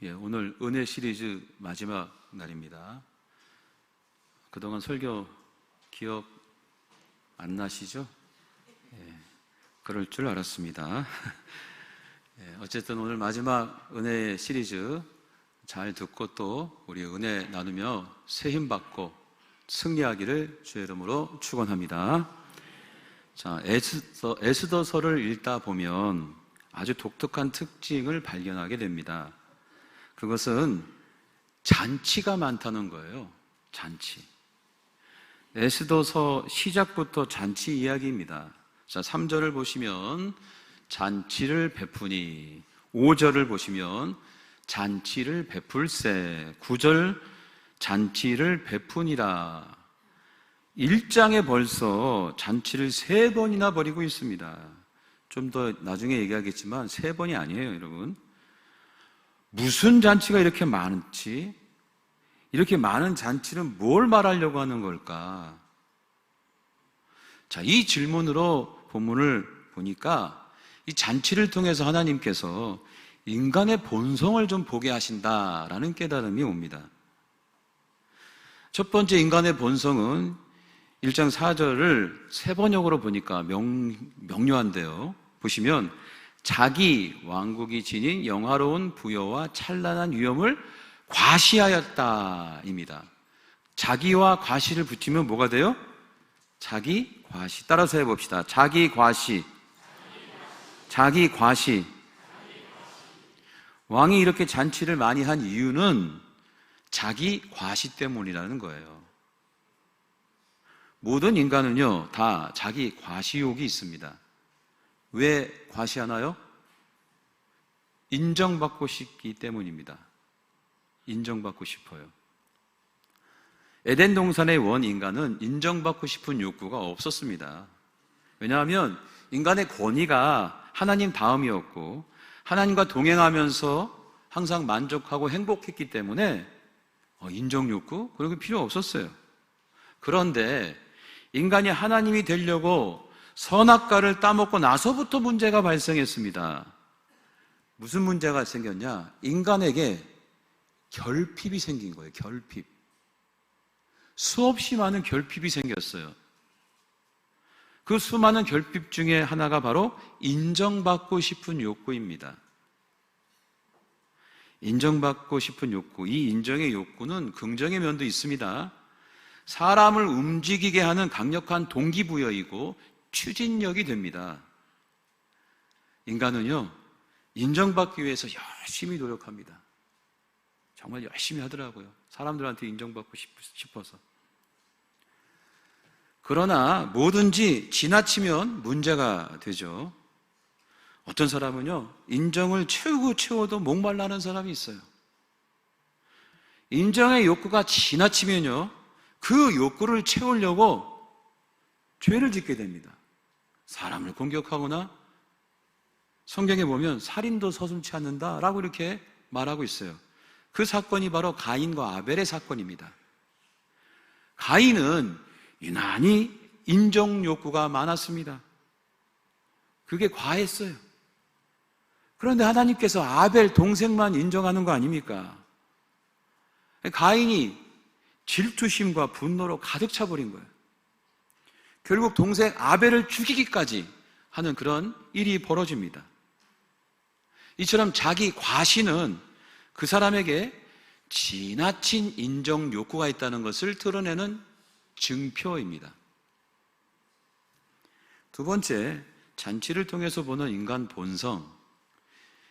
오늘 은혜 시리즈 마지막 날입니다. 그동안 설교 기억 안 나시죠? 그럴 줄 알았습니다. 어쨌든 오늘 마지막 은혜 시리즈 잘 듣고 또 우리 은혜 나누며 새 힘 받고 승리하기를 주의 이름으로 축원합니다. 자, 에스더서를 읽다 보면 아주 독특한 특징을 발견하게 됩니다. 그것은 잔치가 많다는 거예요. 잔치. 에스더서 시작부터 잔치 이야기입니다. 자, 3절을 보시면 잔치를 베푸니, 5절을 보시면 잔치를 베풀세, 9절 잔치를 베푸니라. 1장에 벌써 잔치를 3번이나 벌이고 있습니다. 좀 더 나중에 얘기하겠지만 3번이 아니에요, 여러분. 무슨 잔치가 이렇게 많지? 이렇게 많은 잔치는 뭘 말하려고 하는 걸까? 자, 이 질문으로 본문을 보니까 이 잔치를 통해서 하나님께서 인간의 본성을 좀 보게 하신다라는 깨달음이 옵니다. 첫 번째 인간의 본성은 1장 4절을 세번역으로 보니까 명료한데요. 보시면 자기 왕국이 지닌 영화로운 부여와 찬란한 위엄을 과시하였다입니다. 자기와 과시를 붙이면 뭐가 돼요? 자기 과시. 따라서 해봅시다. 자기 과시. 자기 과시. 왕이 이렇게 잔치를 많이 한 이유는 자기 과시 때문이라는 거예요. 모든 인간은요, 다 자기 과시욕이 있습니다. 왜 과시하나요? 인정받고 싶기 때문입니다. 인정받고 싶어요. 에덴 동산의 원 인간은 인정받고 싶은 욕구가 없었습니다. 왜냐하면 인간의 권위가 하나님 다음이었고 하나님과 동행하면서 항상 만족하고 행복했기 때문에 인정 욕구? 그런 게 필요 없었어요. 그런데 인간이 하나님이 되려고 선악과를 따먹고 나서부터 문제가 발생했습니다. 무슨 문제가 생겼냐? 인간에게 결핍이 생긴 거예요. 결핍. 수없이 많은 결핍이 생겼어요. 그 수많은 결핍 중에 하나가 바로 인정받고 싶은 욕구입니다. 인정받고 싶은 욕구. 이 인정의 욕구는 긍정의 면도 있습니다. 사람을 움직이게 하는 강력한 동기부여이고 추진력이 됩니다. 인간은요, 인정받기 위해서 열심히 노력합니다. 정말 열심히 하더라고요. 사람들한테 인정받고 싶어서. 그러나 뭐든지 지나치면 문제가 되죠. 어떤 사람은요, 인정을 채워도 목말라는 사람이 있어요. 인정의 욕구가 지나치면요, 그 욕구를 채우려고 죄를 짓게 됩니다. 사람을 공격하거나 성경에 보면 살인도 서슴지 않는다라고 이렇게 말하고 있어요. 그 사건이 바로 가인과 아벨의 사건입니다. 가인은 유난히 인정 욕구가 많았습니다. 그게 과했어요. 그런데 하나님께서 아벨 동생만 인정하는 거 아닙니까? 가인이 질투심과 분노로 가득 차버린 거예요. 결국 동생 아벨을 죽이기까지 하는 그런 일이 벌어집니다. 이처럼 자기 과시는 그 사람에게 지나친 인정 욕구가 있다는 것을 드러내는 증표입니다. 두 번째, 잔치를 통해서 보는 인간 본성.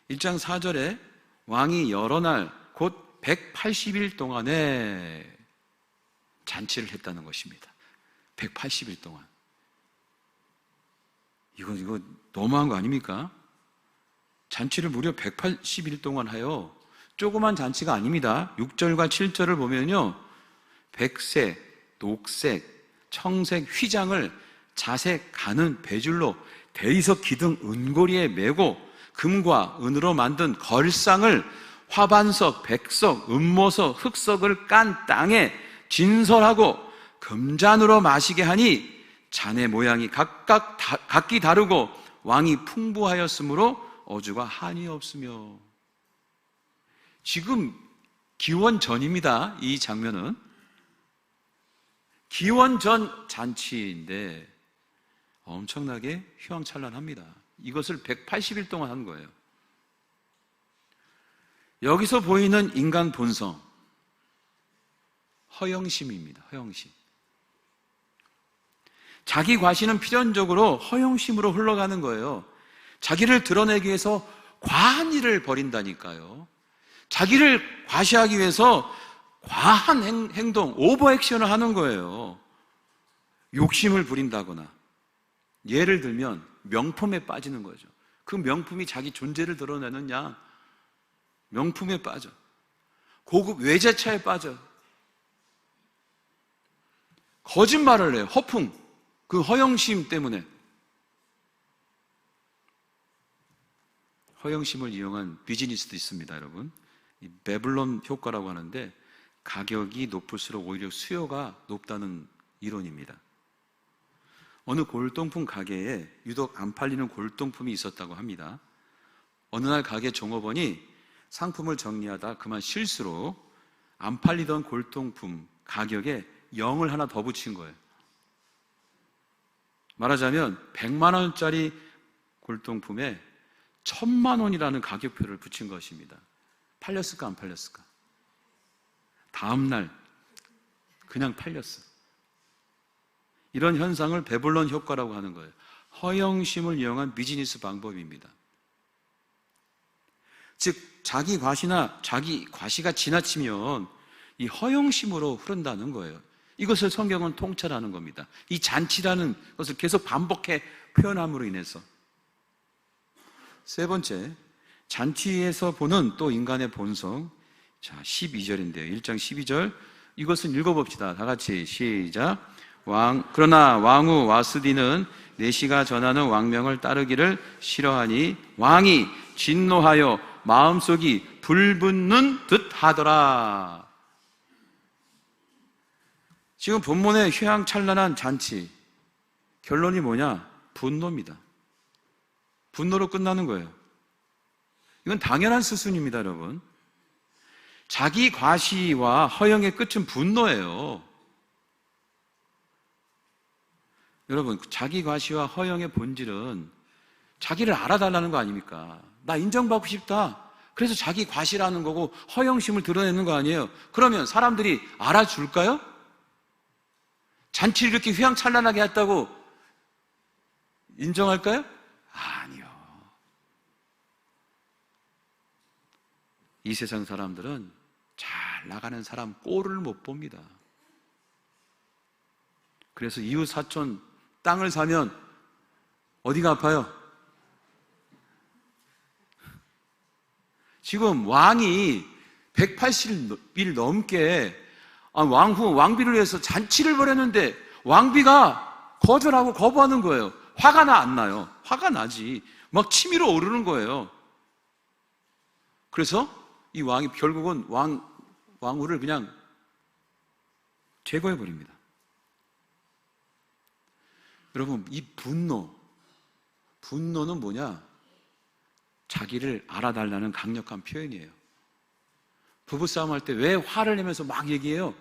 1장 4절에 왕이 여러 날 곧 180일 동안에 잔치를 했다는 것입니다. 180일 동안. 이거 너무한 거 아닙니까? 잔치를 무려 180일 동안 하여 조그만 잔치가 아닙니다. 6절과 7절을 보면요, 백색, 녹색, 청색 휘장을 자색 가는 배줄로 대리석 기둥 은고리에 메고 금과 은으로 만든 걸상을 화반석, 백석, 음모석, 흑석을 깐 땅에 진설하고 금잔으로 마시게 하니 잔의 모양이 각기 다르고 왕이 풍부하였으므로 어주가 한이 없으며. 지금 기원 전입니다. 이 장면은 기원 전 잔치인데 엄청나게 휘황찬란합니다. 이것을 180일 동안 한 거예요. 여기서 보이는 인간 본성, 허영심입니다. 허영심. 자기 과시는 필연적으로 허영심으로 흘러가는 거예요. 자기를 드러내기 위해서 과한 일을 벌인다니까요. 자기를 과시하기 위해서 과한 행동, 오버액션을 하는 거예요. 욕심을 부린다거나, 예를 들면 명품에 빠지는 거죠. 그 명품이 자기 존재를 드러내는 양, 명품에 빠져. 고급 외제차에 빠져. 거짓말을 해요. 허풍. 그 허영심 때문에. 허영심을 이용한 비즈니스도 있습니다, 여러분. 이 베블론 효과라고 하는데 가격이 높을수록 오히려 수요가 높다는 이론입니다. 어느 골동품 가게에 유독 안 팔리는 골동품이 있었다고 합니다. 어느 날 가게 종업원이 상품을 정리하다 그만 실수로 안 팔리던 골동품 가격에 0을 하나 더 붙인 거예요. 말하자면 100만 원짜리 골동품에 1000만 원이라는 가격표를 붙인 것입니다. 팔렸을까 안 팔렸을까? 다음 날 그냥 팔렸어. 이런 현상을 베블론 효과라고 하는 거예요. 허영심을 이용한 비즈니스 방법입니다. 즉 자기 과시나 자기 과시가 지나치면 이 허영심으로 흐른다는 거예요. 이것을 성경은 통찰하는 겁니다. 이 잔치라는 것을 계속 반복해 표현함으로 인해서. 세 번째, 잔치에서 보는 또 인간의 본성. 자, 12절인데요. 1장 12절. 이것은 읽어봅시다. 다 같이 시작. 그러나 왕후 와스디는 내시가 전하는 왕명을 따르기를 싫어하니 왕이 진노하여 마음속이 불붙는 듯 하더라. 지금 본문의 휘황찬란한 잔치, 결론이 뭐냐? 분노입니다. 분노로 끝나는 거예요. 이건 당연한 수순입니다, 여러분. 자기 과시와 허영의 끝은 분노예요. 여러분, 자기 과시와 허영의 본질은 자기를 알아달라는 거 아닙니까? 나 인정받고 싶다. 그래서 자기 과시라는 거고 허영심을 드러내는 거 아니에요? 그러면 사람들이 알아줄까요? 잔치를 이렇게 휘황찬란하게 했다고 인정할까요? 아니요. 이 세상 사람들은 잘 나가는 사람 꼴을 못 봅니다. 그래서 이웃 사촌 땅을 사면 어디가 아파요? 지금 왕이 180일 넘게 왕비를 위해서 잔치를 벌였는데 왕비가 거절하고 거부하는 거예요. 화가 나 안 나요? 화가 나지. 막 치밀어 오르는 거예요. 그래서 이 왕이 결국은 왕후를 그냥 제거해 버립니다. 여러분, 이 분노는 뭐냐? 자기를 알아달라는 강력한 표현이에요. 부부싸움 할 때 왜 화를 내면서 막 얘기해요?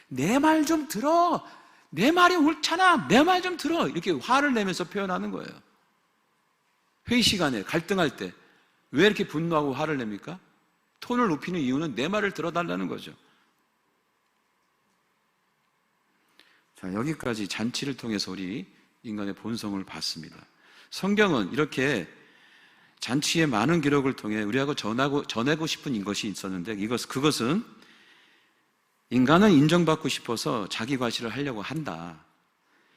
내 말 좀 들어. 내 말이 옳잖아. 내 말 좀 들어. 이렇게 화를 내면서 표현하는 거예요. 회의 시간에 갈등할 때 왜 이렇게 분노하고 화를 냅니까? 톤을 높이는 이유는 내 말을 들어달라는 거죠. 자, 여기까지 잔치를 통해서 우리 인간의 본성을 봤습니다. 성경은 이렇게 잔치의 많은 기록을 통해 우리하고 전하고 싶은 것이 있었는데 그것은 인간은 인정받고 싶어서 자기 과시를 하려고 한다.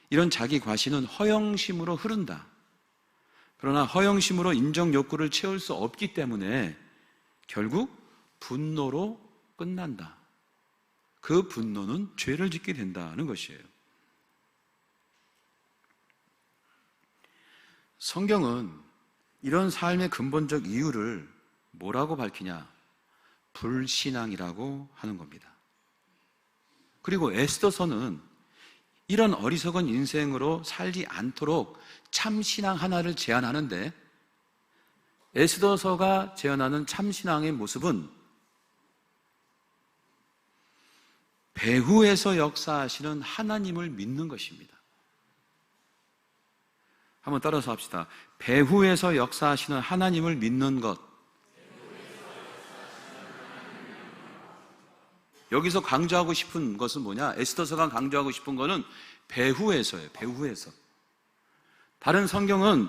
이런 자기 과시는 허영심으로 흐른다. 그러나 허영심으로 인정 욕구를 채울 수 없기 때문에 결국 분노로 끝난다. 그 분노는 죄를 짓게 된다는 것이에요. 성경은 이런 삶의 근본적 이유를 뭐라고 밝히냐? 불신앙이라고 하는 겁니다. 그리고 에스더서는 이런 어리석은 인생으로 살지 않도록 참신앙 하나를 제안하는데, 에스더서가 제안하는 참신앙의 모습은 배후에서 역사하시는 하나님을 믿는 것입니다. 한번 따라서 합시다. 배후에서 역사하시는 하나님을 믿는 것. 여기서 강조하고 싶은 것은 뭐냐? 에스더서가 강조하고 싶은 것은 배후에서예요. 배후에서. 다른 성경은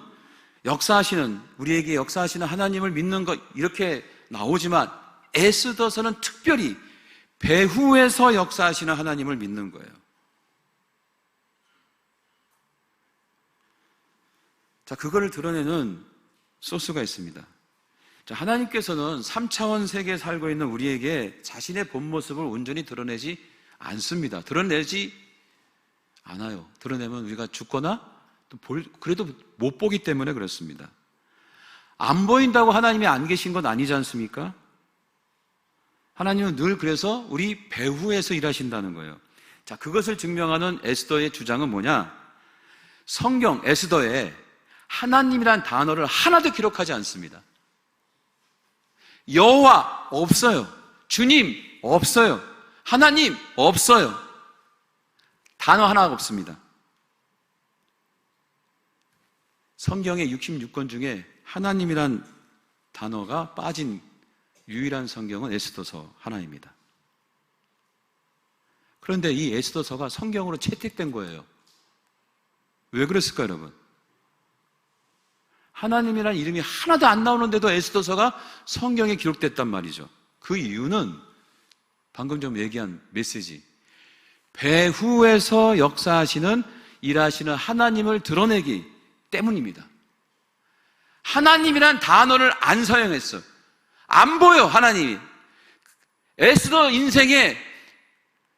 우리에게 역사하시는 하나님을 믿는 것 이렇게 나오지만 에스더서는 특별히 배후에서 역사하시는 하나님을 믿는 거예요. 자, 그거를 드러내는 소스가 있습니다. 자, 하나님께서는 3차원 세계에 살고 있는 우리에게 자신의 본 모습을 온전히 드러내지 않습니다. 드러내지 않아요. 드러내면 우리가 죽거나 그래도 못 보기 때문에 그렇습니다. 안 보인다고 하나님이 안 계신 건 아니지 않습니까? 하나님은 늘 그래서 우리 배후에서 일하신다는 거예요. 자, 그것을 증명하는 에스더의 주장은 뭐냐? 성경 에스더에 하나님이란 단어를 하나도 기록하지 않습니다. 여호와 없어요. 주님 없어요. 하나님 없어요. 단어 하나가 없습니다. 성경의 66권 중에 하나님이란 단어가 빠진 유일한 성경은 에스더서 하나입니다. 그런데 이 에스더서가 성경으로 채택된 거예요. 왜 그랬을까요, 여러분? 하나님이란 이름이 하나도 안 나오는데도 에스더서가 성경에 기록됐단 말이죠. 그 이유는 방금 좀 얘기한 메시지, 배후에서 역사하시는 일하시는 하나님을 드러내기 때문입니다. 하나님이란 단어를 안 사용했어요. 안 보여, 하나님이. 에스더 인생에,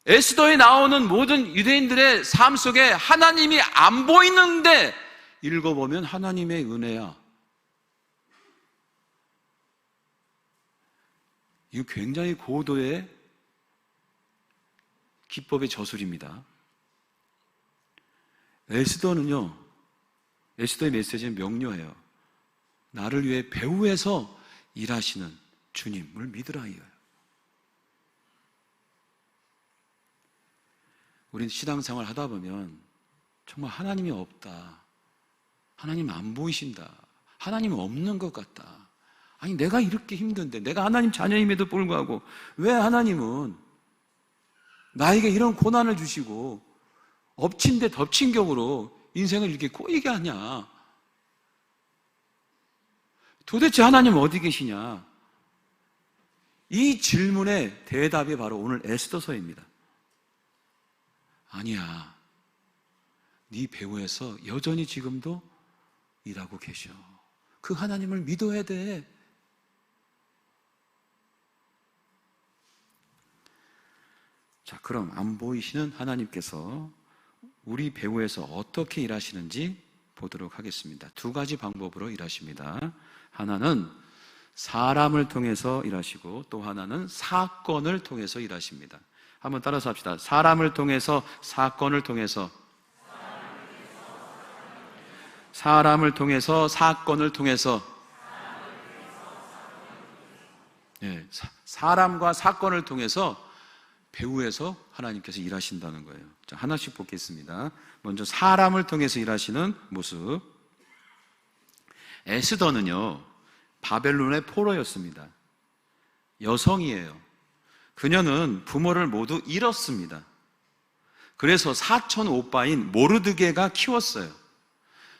에스더에 나오는 모든 유대인들의 삶 속에 하나님이 안 보이는데 읽어보면 하나님의 은혜야. 이거 굉장히 고도의 기법의 저술입니다. 에스더의 메시지는 명료해요. 나를 위해 배후에서 일하시는 주님을 믿으라 이거예요. 우리는 신앙생활 하다 보면 정말 하나님이 없다, 하나님 안 보이신다, 하나님 없는 것 같다, 아니 내가 이렇게 힘든데, 내가 하나님 자녀임에도 불구하고 왜 하나님은 나에게 이런 고난을 주시고 엎친 데 덮친 격으로 인생을 이렇게 꼬이게 하냐, 도대체 하나님 어디 계시냐, 이 질문의 대답이 바로 오늘 에스더서입니다. 아니야, 네 배후에서 여전히 지금도 일하고 계셔. 그 하나님을 믿어야 돼. 자, 그럼 안 보이시는 하나님께서 우리 배후에서 어떻게 일하시는지 보도록 하겠습니다. 두 가지 방법으로 일하십니다. 하나는 사람을 통해서 일하시고 또 하나는 사건을 통해서 일하십니다. 한번 따라서 합시다. 사람을 통해서, 사건을 통해서. 사람을 통해서, 사건을 통해서. 네, 사람과 사건을 통해서 배후에서 하나님께서 일하신다는 거예요. 자, 하나씩 보겠습니다. 먼저 사람을 통해서 일하시는 모습. 에스더는요, 바벨론의 포로였습니다. 여성이에요. 그녀는 부모를 모두 잃었습니다. 그래서 사촌 오빠인 모르드게가 키웠어요.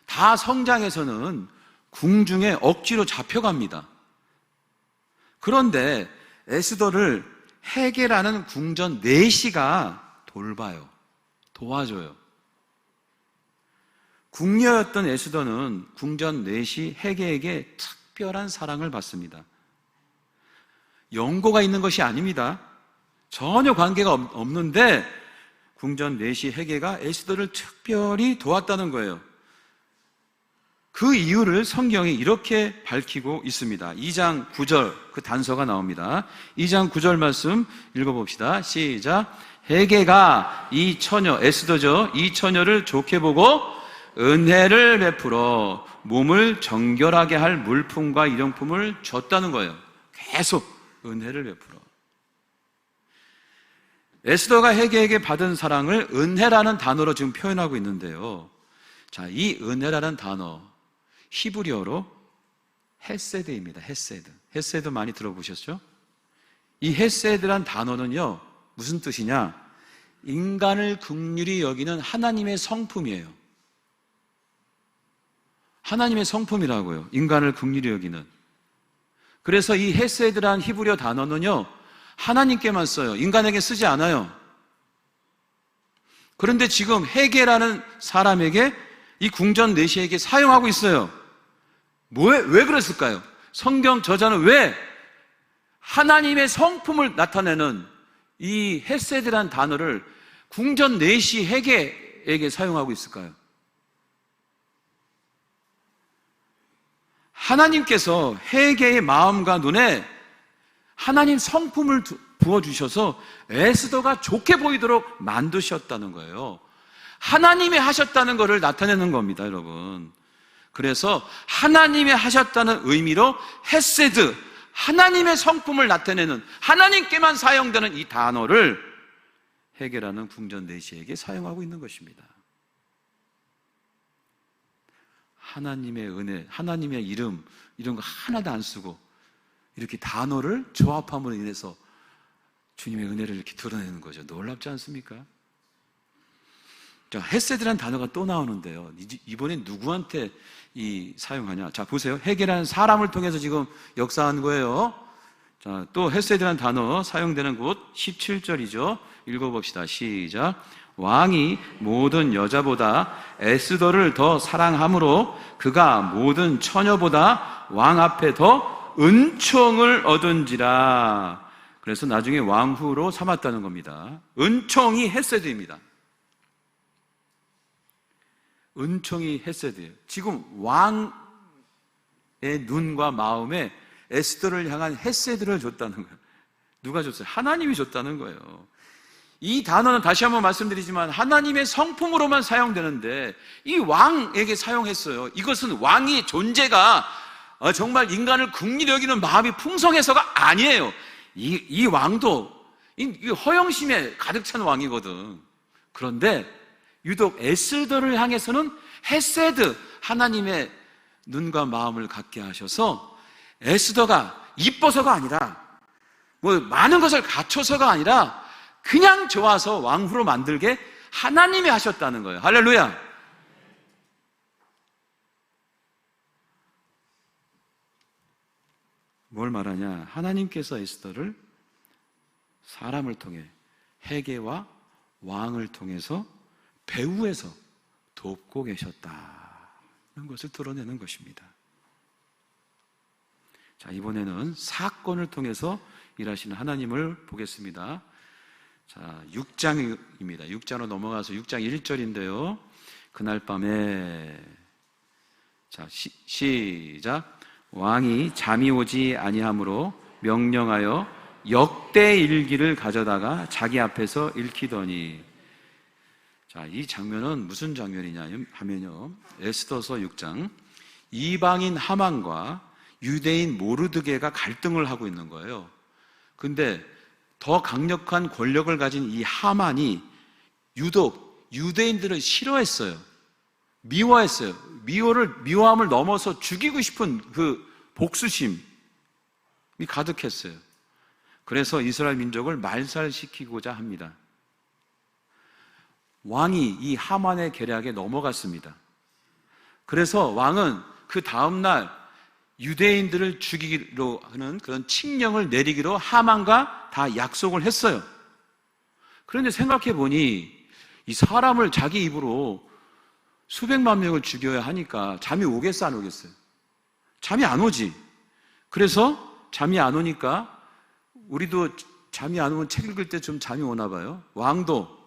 다 성장해서는 궁중에 억지로 잡혀갑니다. 그런데 에스더를 헤게라는 궁전 내시가 돌봐요. 도와줘요. 궁녀였던 에스더는 궁전 내시 헤게에게 특별한 사랑을 받습니다. 연고가 있는 것이 아닙니다. 전혀 관계가 없는데 궁전 내시 헤게가 에스더를 특별히 도왔다는 거예요. 그 이유를 성경이 이렇게 밝히고 있습니다. 2장 9절 그 단서가 나옵니다. 2장 9절 말씀 읽어봅시다. 시작. 헤게가 이 처녀, 에스더죠, 이 처녀를 좋게 보고 은혜를 베풀어 몸을 정결하게 할 물품과 일용품을 줬다는 거예요. 계속 은혜를 베풀어. 에스더가 헤게에게 받은 사랑을 은혜라는 단어로 지금 표현하고 있는데요. 자, 이 은혜라는 단어, 히브리어로 헤세드입니다. 헤세드. 헤세드 많이 들어보셨죠? 이 헤세드란 단어는요, 무슨 뜻이냐? 인간을 긍휼히 여기는 하나님의 성품이에요. 하나님의 성품이라고요. 인간을 긍휼히 여기는. 그래서 이 헤세드란 히브리어 단어는요, 하나님께만 써요. 인간에게 쓰지 않아요. 그런데 지금 헤게라는 사람에게, 이 궁전 내시에게 사용하고 있어요. 왜 그랬을까요? 성경 저자는 왜 하나님의 성품을 나타내는 이 헤세드란 단어를 궁전 내시 헤게에게 사용하고 있을까요? 하나님께서 헤게의 마음과 눈에 하나님 성품을 부어주셔서 에스더가 좋게 보이도록 만드셨다는 거예요. 하나님이 하셨다는 것을 나타내는 겁니다, 여러분. 그래서 하나님이 하셨다는 의미로 헤세드, 하나님의 성품을 나타내는, 하나님께만 사용되는 이 단어를 헤게라는 궁전 내시에게 사용하고 있는 것입니다. 하나님의 은혜, 하나님의 이름, 이런 거 하나도 안 쓰고 이렇게 단어를 조합함으로 인해서 주님의 은혜를 이렇게 드러내는 거죠. 놀랍지 않습니까? 자, 헤세드라는 단어가 또 나오는데요. 이번엔 누구한테 사용하냐? 자, 보세요. 헤게라는 사람을 통해서 지금 역사한 거예요. 자, 또 헤세드라는 단어 사용되는 곳 17절이죠. 읽어봅시다. 시작. 왕이 모든 여자보다 에스더를 더 사랑함으로 그가 모든 처녀보다 왕 앞에 더 은총을 얻은지라. 그래서 나중에 왕후로 삼았다는 겁니다. 은총이 헤세드입니다. 은총이 헤세드예요. 지금 왕의 눈과 마음에 에스더를 향한 헤세드를 줬다는 거예요. 누가 줬어요? 하나님이 줬다는 거예요. 이 단어는 다시 한번 말씀드리지만 하나님의 성품으로만 사용되는데 이 왕에게 사용했어요. 이것은 왕의 존재가 정말 인간을 긍휼히 여기는 마음이 풍성해서가 아니에요. 이 왕도 허영심에 가득 찬 왕이거든. 그런데 유독 에스더를 향해서는 헤세드, 하나님의 눈과 마음을 갖게 하셔서 에스더가 이뻐서가 아니라 많은 것을 갖춰서가 아니라 그냥 좋아서 왕후로 만들게 하나님이 하셨다는 거예요. 할렐루야. 뭘 말하냐? 하나님께서 에스더를 사람을 통해 헤게와 왕을 통해서 배후에서 돕고 계셨다는 것을 드러내는 것입니다. 자, 이번에는 사건을 통해서 일하시는 하나님을 보겠습니다. 자, 6장입니다. 6장으로 넘어가서 6장 1절인데요. 그날 밤에, 자, 시작. 왕이 잠이 오지 아니하므로 명령하여 역대 일기를 가져다가 자기 앞에서 읽히더니. 자, 이 장면은 무슨 장면이냐 하면요, 에스더서 6장, 이방인 하만과 유대인 모르드게가 갈등을 하고 있는 거예요. 근데 더 강력한 권력을 가진 이 하만이 유독 유대인들을 싫어했어요. 미워했어요. 미워함을 넘어서 죽이고 싶은 그 복수심이 가득했어요. 그래서 이스라엘 민족을 말살시키고자 합니다. 왕이 이 하만의 계략에 넘어갔습니다. 그래서 왕은 그 다음날 유대인들을 죽이기로 하는 그런 칙령을 내리기로 하만과 다 약속을 했어요. 그런데 생각해 보니 이 사람을 자기 입으로 수백만 명을 죽여야 하니까 잠이 오겠어, 안 오겠어요? 잠이 안 오지. 그래서 잠이 안 오니까 우리도 잠이 안 오면 책 읽을 때 좀 잠이 오나 봐요. 왕도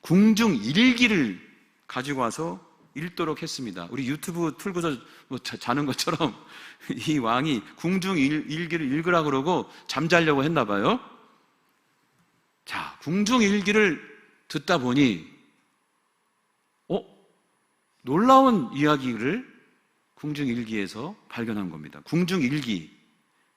궁중 일기를 가지고 와서 읽도록 했습니다. 우리 유튜브 틀고서 자는 것처럼 이 왕이 궁중 일기를 읽으라 그러고 잠자려고 했나 봐요. 자, 궁중 일기를 듣다 보니 놀라운 이야기를 궁중 일기에서 발견한 겁니다. 궁중 일기.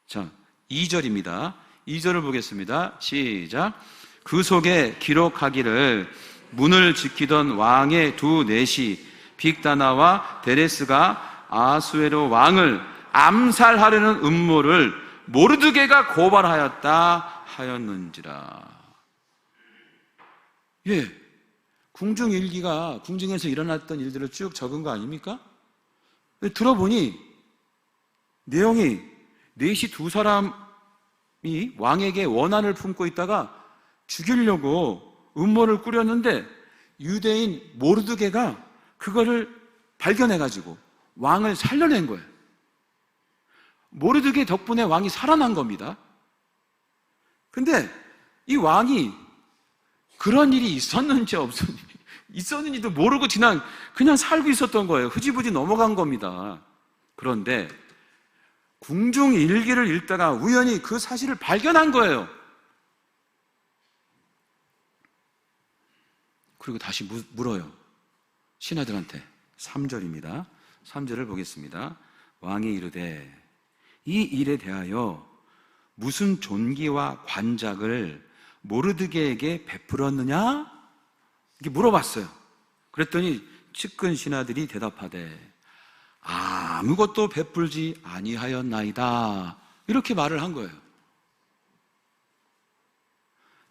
자, 2절입니다. 2절을 보겠습니다. 시작. 그 속에 기록하기를 문을 지키던 왕의 두 넷이 빅다나와 데레스가 아수에로 왕을 암살하려는 음모를 모르드게가 고발하였다 하였는지라. 예, 궁중일기가 궁중에서 일어났던 일들을 쭉 적은 거 아닙니까? 들어보니 내용이 넷이 두 사람이 왕에게 원한을 품고 있다가 죽이려고 음모를 꾸렸는데 유대인 모르드게가 그거를 발견해가지고 왕을 살려낸 거예요. 모르드게 덕분에 왕이 살아난 겁니다. 근데 이 왕이 그런 일이 있었는지 있었는지도 모르고 그냥 살고 있었던 거예요. 흐지부지 넘어간 겁니다. 그런데 궁중 일기를 읽다가 우연히 그 사실을 발견한 거예요. 그리고 다시 물어요. 신하들한테. 3절입니다. 3절을 보겠습니다. 왕이 이르되 이 일에 대하여 무슨 존귀와 관작을 모르드게에게 베풀었느냐? 이렇게 물어봤어요. 그랬더니 측근 신하들이 대답하되 아무것도 베풀지 아니하였나이다. 이렇게 말을 한 거예요.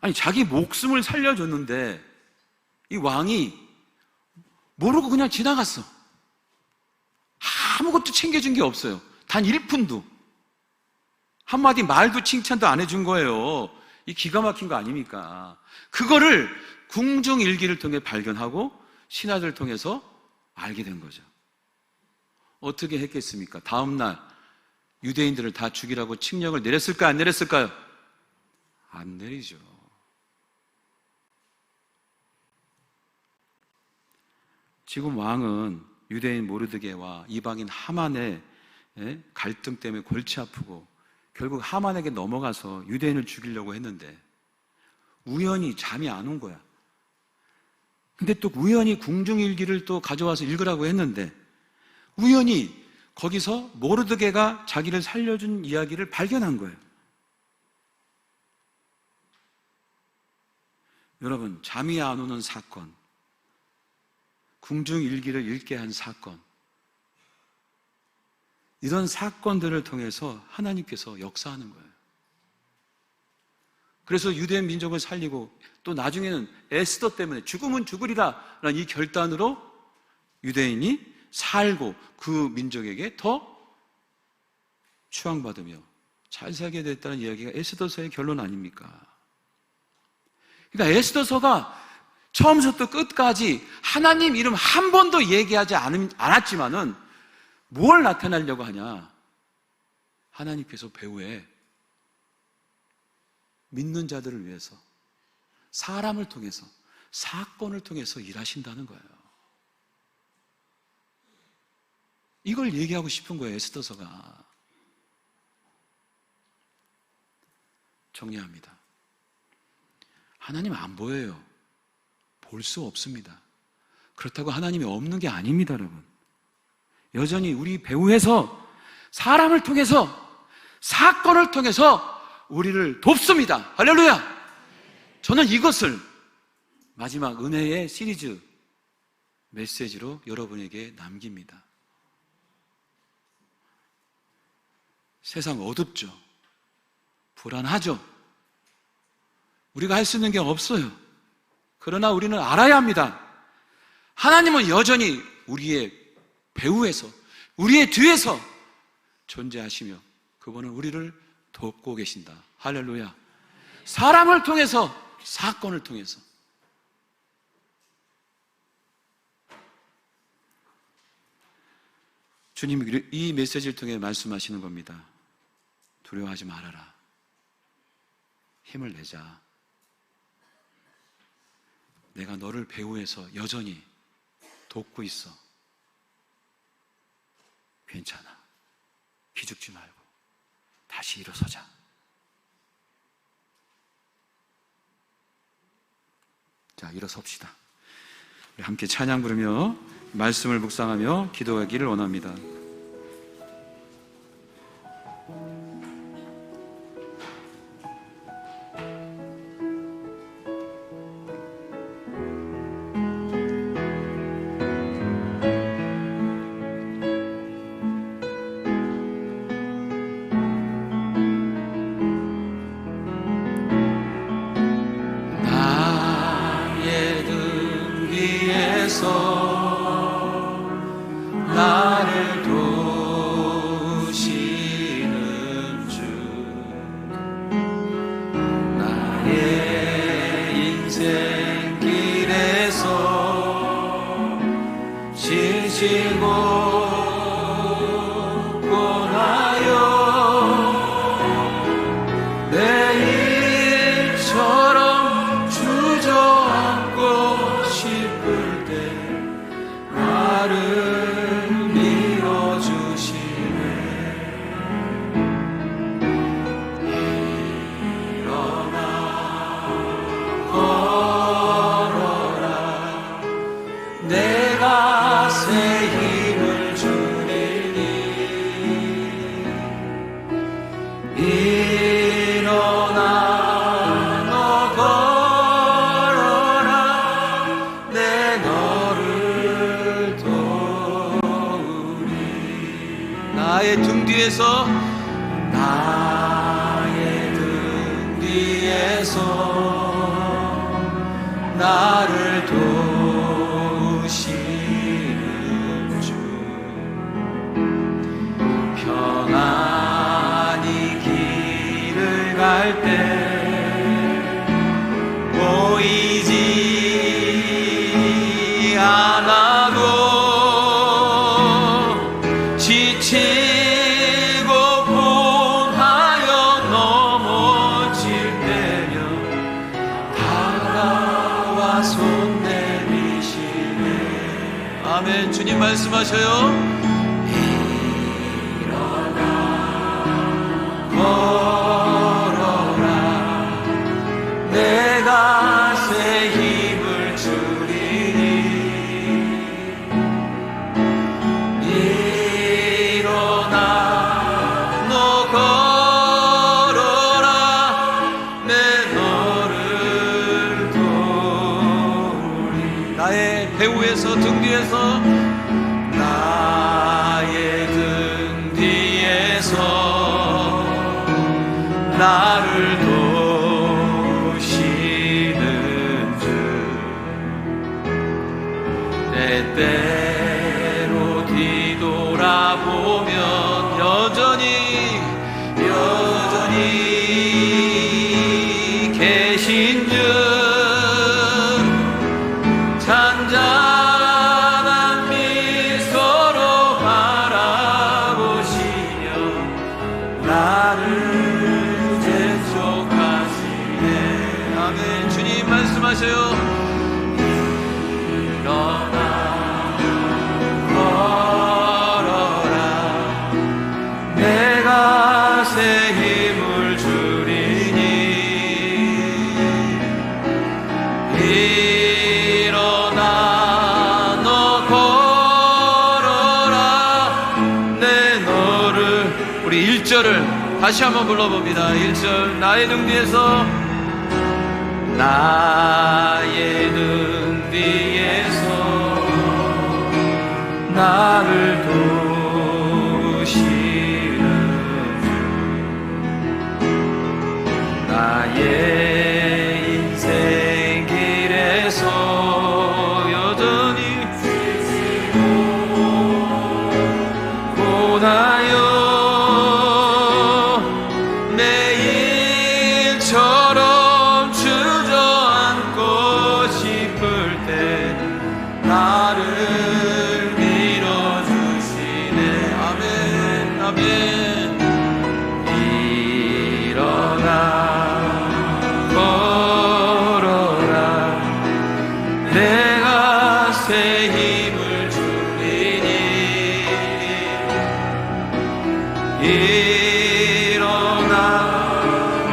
아니, 자기 목숨을 살려줬는데 이 왕이 모르고 그냥 지나갔어. 아무것도 챙겨준 게 없어요. 단 1푼도. 한마디 말도 칭찬도 안 해준 거예요. 이 기가 막힌 거 아닙니까? 그거를 궁중일기를 통해 발견하고 신하들을 통해서 알게 된 거죠. 어떻게 했겠습니까? 다음날 유대인들을 다 죽이라고 칙령을 내렸을까요? 안 내렸을까요? 안 내리죠. 지금 왕은 유대인 모르드게와 이방인 하만의 갈등 때문에 골치 아프고 결국 하만에게 넘어가서 유대인을 죽이려고 했는데 우연히 잠이 안 온 거야. 근데 또 우연히 궁중일기를 또 가져와서 읽으라고 했는데 우연히 거기서 모르드게가 자기를 살려준 이야기를 발견한 거예요. 여러분, 잠이 안 오는 사건, 궁중일기를 읽게 한 사건, 이런 사건들을 통해서 하나님께서 역사하는 거예요. 그래서 유대인 민족을 살리고 또 나중에는 에스더 때문에 죽으면 죽으리라 라는 이 결단으로 유대인이 살고 그 민족에게 더 추앙받으며 잘 살게 됐다는 이야기가 에스더서의 결론 아닙니까? 그러니까 에스더서가 처음부터 끝까지 하나님 이름 한 번도 얘기하지 않았지만은 뭘 나타내려고 하냐? 하나님께서 배후에 믿는 자들을 위해서 사람을 통해서 사건을 통해서 일하신다는 거예요. 이걸 얘기하고 싶은 거예요, 에스더서가. 정리합니다. 하나님 안 보여요. 볼 수 없습니다. 그렇다고 하나님이 없는 게 아닙니다, 여러분. 여전히 우리 배후에서 사람을 통해서 사건을 통해서 우리를 돕습니다. 할렐루야! 저는 이것을 마지막 은혜의 시리즈 메시지로 여러분에게 남깁니다. 세상 어둡죠. 불안하죠. 우리가 할 수 있는 게 없어요. 그러나 우리는 알아야 합니다. 하나님은 여전히 우리의 배후에서, 우리의 뒤에서 존재하시며 그분은 우리를 돕고 계신다. 할렐루야. 사람을 통해서, 사건을 통해서. 주님이 이 메시지를 통해 말씀하시는 겁니다. 두려워하지 말아라. 힘을 내자. 내가 너를 배후에서 여전히 돕고 있어. 괜찮아. 기죽지 말고 다시 일어서자. 자, 일어섭시다. 우리 함께 찬양 부르며 말씀을 묵상하며 기도하기를 원합니다. 뒤에서 나를 도우시는 주, 나의 인생 길에서 지치고 내일처럼 주저앉고 싶을 때 나를 밀어주시네. 일어나 걸어라, 내가 새 힘을 주리니. 일어나 너 걸어라, 내 너를 도우리. 나의 등 뒤에서, 나의 등 뒤에서 나를 도우시는 주, 평안히 길을 갈 때 보이지 않아도 지치고 곤하여 넘어질 때면 다가와 손 내미시네. 아멘. 주님 말씀하셔요. 걸어라, 내가 새 힘을 주리니. 일어나 너 걸어라, 내 너를 도우리. 나의 배후에서, 등 뒤에서, 나의 등 뒤에서 나를 도우시는 주, 때때로 뒤돌아보면 여전히 계신 주, 잔잔한 미소로 바라보시며 나를 아멘. 주님 말씀하셔요. 일어나 걸어라, 내가 새 힘을 주리니. 일어나 너 걸어라, 내 너를. 우리 1절을 다시 한번 불러봅니다. 1절. 나의 등 뒤에서, 나의 등 뒤에서 나를 도우시는 주, 나의 인생 길에서 여전히 고나요 내일처럼 주저앉고 싶을 때 나를 밀어주시네. 아멘. 아멘. 일어나 걸어라, 내가 새 힘을 주리니. 일어나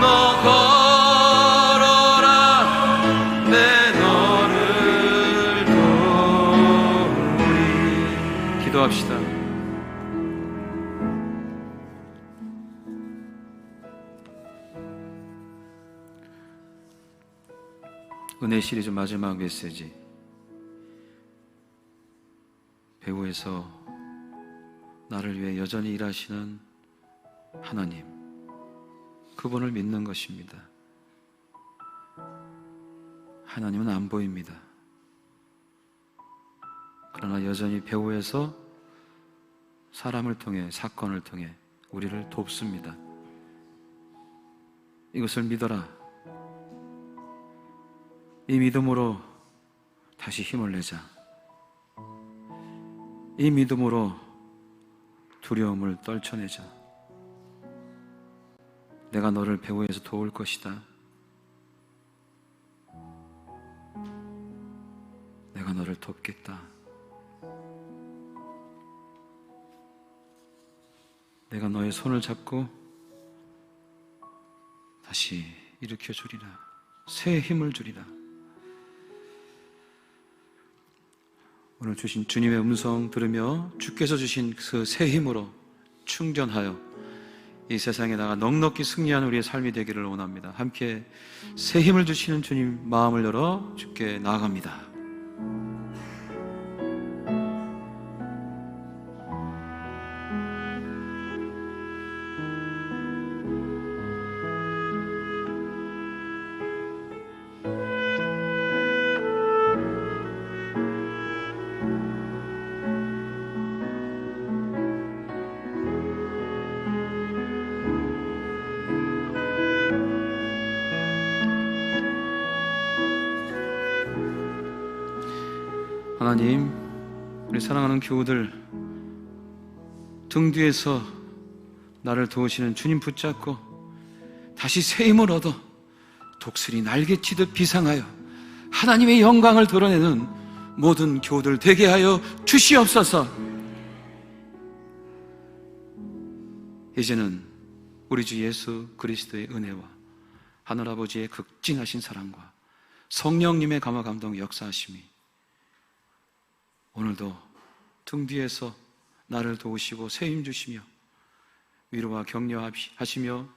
너 걸어라, 내 너를 도우리. 기도합시다. 은혜 시리즈 마지막 메시지, 배후에서 나를 위해 여전히 일하시는 하나님, 그분을 믿는 것입니다. 하나님은 안 보입니다. 그러나 여전히 배후에서 사람을 통해, 사건을 통해 우리를 돕습니다. 이것을 믿어라. 이 믿음으로 다시 힘을 내자. 이 믿음으로 두려움을 떨쳐내자. 내가 너를 배후에서 도울 것이다. 내가 너를 돕겠다. 내가 너의 손을 잡고 다시 일으켜 주리라. 새 힘을 주리라. 오늘 주신 주님의 음성 들으며 주께서 주신 그 새 힘으로 충전하여 이 세상에 나가 넉넉히 승리하는 우리의 삶이 되기를 원합니다. 함께 새 힘을 주시는 주님 마음을 열어 주께 나아갑니다. 하나님, 우리 사랑하는 교우들 등 뒤에서 나를 도우시는 주님 붙잡고 다시 새 힘을 얻어 독수리 날개치듯 비상하여 하나님의 영광을 드러내는 모든 교우들 되게 하여 주시옵소서. 이제는 우리 주 예수 그리스도의 은혜와 하늘아버지의 극진하신 사랑과 성령님의 감화 감동 역사하심이 오늘도 등 뒤에서 나를 도우시고 새 힘 주시며 위로와 격려하시며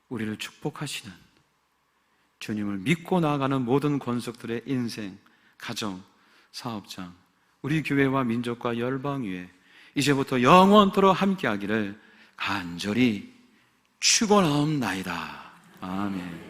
우리를 축복하시는 주님을 믿고 나아가는 모든 권속들의 인생, 가정, 사업장, 우리 교회와 민족과 열방 위에 이제부터 영원토록 함께하기를 간절히 축원하옵나이다. 아멘.